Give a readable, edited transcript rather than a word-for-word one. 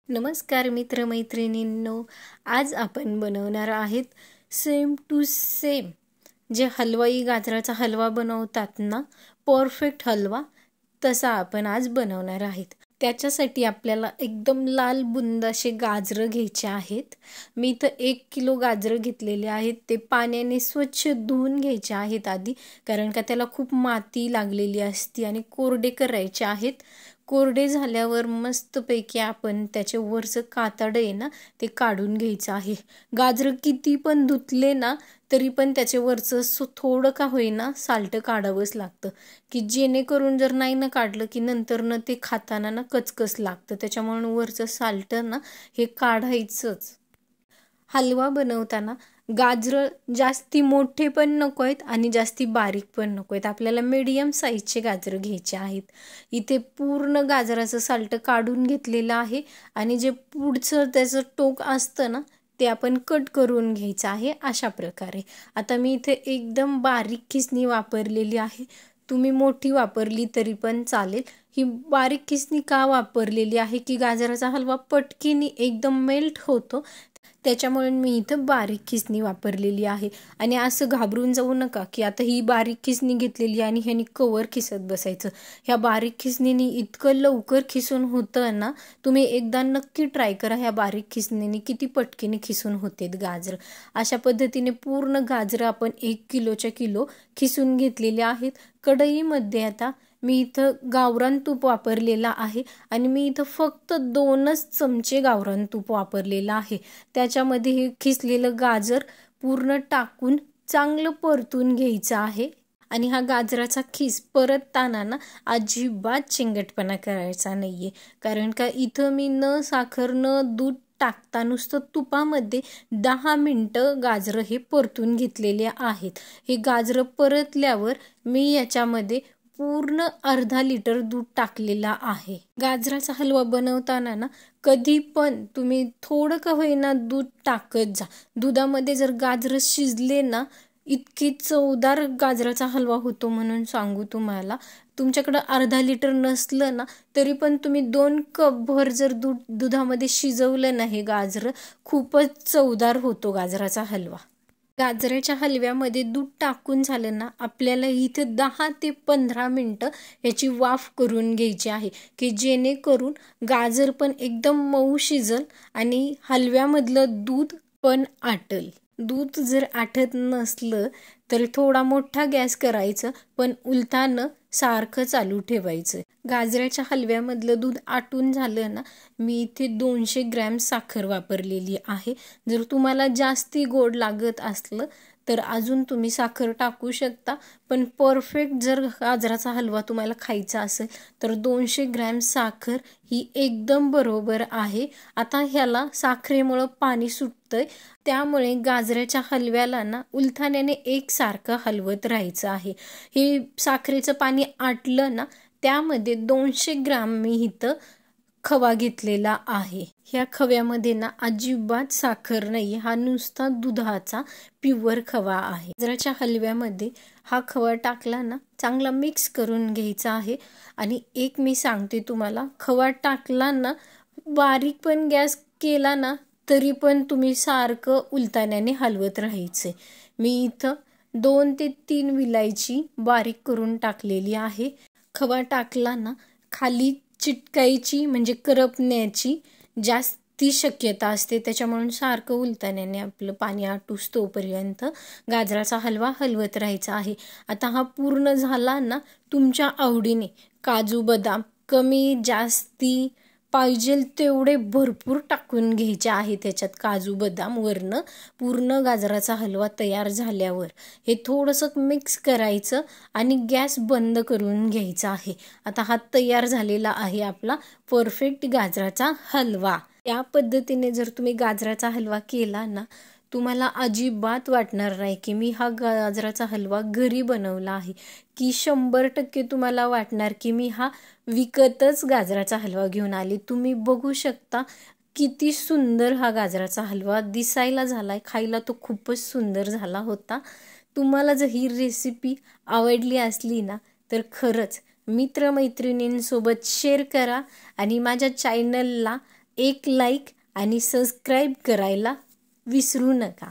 नमस्कार मित्रमैत्रिणींनो, आज आपण बनवणार आहेत सेम टू सेम जे हलवाई गाजराचा हलवा बनवतात ना, परफेक्ट हलवा तसा आपण आज बनवणार आहेत। त्याच्यासाठी आपल्याला एकदम लाल बुंद असे गाजरं घ्यायचे आहेत। मी इथं 1 किलो गाजरं घेतलेले आहेत। ते पाण्याने स्वच्छ धुवून घ्यायचे आहेत आधी, कारण का त्याला खूप माती लागलेली असते आणि कोरडे करायचे आहेत। कोरडे झाल्यावर मस्तपैकी आपण त्याचे वरचं कातड आहे ना ते काढून घ्यायचं आहे। गाजर किती पण धुतले ना तरी पण त्याचे वरचं थोडं का होईना साल्ट काढावंच लागतं, की जेणेकरून जर नाही ना काढलं की नंतर न ते खाताना ना कचकच लागतं। त्याच्यामुळे वरचं साल्ट ना हे काढायचंच। हलवा बनवताना गाजर जास्ती मोठे पण नको आहेत आणि जास्ती बारीक पण नको आहेत। आपल्याला मीडियम साईजचे गाजर घ्यायचे आहेत। इथे पूर्ण गाजराचं साल्ट काढून घेतलेलं आहे आणि जे पुढचं त्याचं टोक असतं ना ते आपण कट करून घ्यायचं आहे अशा प्रकारे। आता मी इथे एकदम बारीक खिसणी वापरलेली आहे। तुम्ही मोठी वापरली तरी पण चालेल। ही बारीक खिसणी का वापरलेली आहे की गाजराचा हलवा पटकीने एकदम मेल्ट होतो, त्याच्यामुळे मी इथं बारीक खिसणी वापरलेली आहे। आणि असं घाबरून जाऊ नका की आता ही बारीक खिसणी घेतलेली आणि ह्यानी कवर खिसत बसायचं। ह्या बारीक खिसणीने इतकं लवकर खिसून होतं ना, तुम्ही एकदा नक्की ट्राय करा। ह्या बारीक खिसणीने किती पटकीने खिसून होते गाजर। अशा पद्धतीने पूर्ण गाजर आपण 1 किलोच्या किलो खिसून घेतलेले आहेत। कढईमध्ये आता मी इथं गावरान तूप वापरलेला आहे आणि मी इथं फक्त 2च चमचे गावरान तूप वापरलेलं आहे। त्याच्यामध्ये हे खिसलेलं गाजर पूर्ण टाकून चांगलं परतून घ्यायचं आहे। आणि हा गाजराचा खीस परतताना ना अजिबात चिंगटपणा करायचा नाहीये, कारण का इथं मी न साखर न दूध टाकता नुसतं तुपामध्ये 10 मिनिटं गाजरं हे परतून घेतलेले आहेत। हे गाजरं परतल्यावर मी याच्यामध्ये पूर्ण अर्धा लिटर दूध टाकलेला आहे। गाजराचा हलवा बनवताना ना कधी पण तुम्ही थोडं का होईना दूध टाकत जा। दुधामध्ये जर गाजर शिजले ना इतकी चवदार गाजराचा हलवा होतो। म्हणून सांगू तुम्हाला, तुमच्याकडे अर्धा लिटर नसलं ना तरी पण तुम्ही 2 कप भर जर दुधामध्ये शिजवलं ना हे गाजर, खूपच चवदार होतो गाजराचा हलवा। गाजराच्या हलव्यामध्ये दूध टाकून झालं ना, आपल्याला इथे 10 ते 15 मिनिटं याची वाफ करून घ्यायची आहे, की जेणेकरून गाजर पण एकदम मऊ शिजल आणि हलव्यामधलं दूध पण आटल। दूध जर आटत नसलं तर थोडा मोठा गॅस करायचं, पण उलटानं सारखं चालू ठेवायचं। गाजराच्या हलव्यामधलं दूध आटून झालं ना, मी इथे 200 ग्रॅम साखर वापरलेली आहे। जर तुम्हाला जास्ती गोड लागत असलं तर अजून तुम्ही साखर टाकू शकता, पण परफेक्ट जर गाजराचा हलवा तुम्हाला खायचा असेल तर 200 ग्रॅम साखर ही एकदम बरोबर आहे। आता ह्याला साखरेमुळे पाणी सुटतंय, त्यामुळे गाजराच्या हलव्याला ना उलथाण्याने एकसारखं हलवत राहायचं आहे। हे साखरेचं पाणी आटलं ना त्यामध्ये 200 ग्रॅम मी इथं खवा घेतलेला आहे। ह्या खव्यामध्ये ना अजिबात साखर नाही, हा नुसता दुधाचा प्युअर खवा आहे। गाजराच्या हलव्यामध्ये हा खवा टाकला ना चांगला मिक्स करून घ्यायचा आहे। आणि एक मी सांगते तुम्हाला, खवा टाकला ना बारीक पण गॅस केला ना तरी पण तुम्ही सारखं उलटाण्याने हलवत राहायचे। मी इथं 2 ते 3 विलायची बारीक करून टाकलेली आहे। खवा टाकला ना खाली चिटकायची म्हणजे करपण्याची जास्ती शक्यता असते, त्याच्यामुळे सारखं उलटाण्याने आपलं पाणी आटूस तोपर्यंत गाजराचा हलवा हलवत राहायचा आहे। आता हा पूर्ण झाला ना, तुमच्या आवडीने काजू बदाम कमी जास्ती पाहिजेल तेवढे भरपूर टाकून घ्यायचे आहे त्याच्यात काजू बदाम वरनं। पूर्ण गाजराचा हलवा तयार झाल्यावर हे थोडंसं मिक्स करायचं आणि गॅस बंद करून घ्यायचा आहे। आता हा तयार झालेला आहे आपला परफेक्ट गाजराचा हलवा। या पद्धतीने जर तुम्ही गाजराचा हलवा केला ना, तुम्हाला अजिबात वाटणार नाही की मी हा गाजराचा हलवा घरी बनवला आहे, की 100% तुम्हाला वाटणार की मी हा विकतच गाजराचा हलवा घेऊन आले। तुम्ही बघू शकता किती सुंदर हा गाजराचा हलवा दिसायला झालाय, खायला तो खूपच सुंदर झाला होता। तुम्हाला जर ही रेसिपी आवडली असली ना तर खरंच मित्रमैत्रिणींसोबत शेअर करा आणि माझ्या चॅनलला एक लाईक आणि सबस्क्राईब करायला विसरू नका.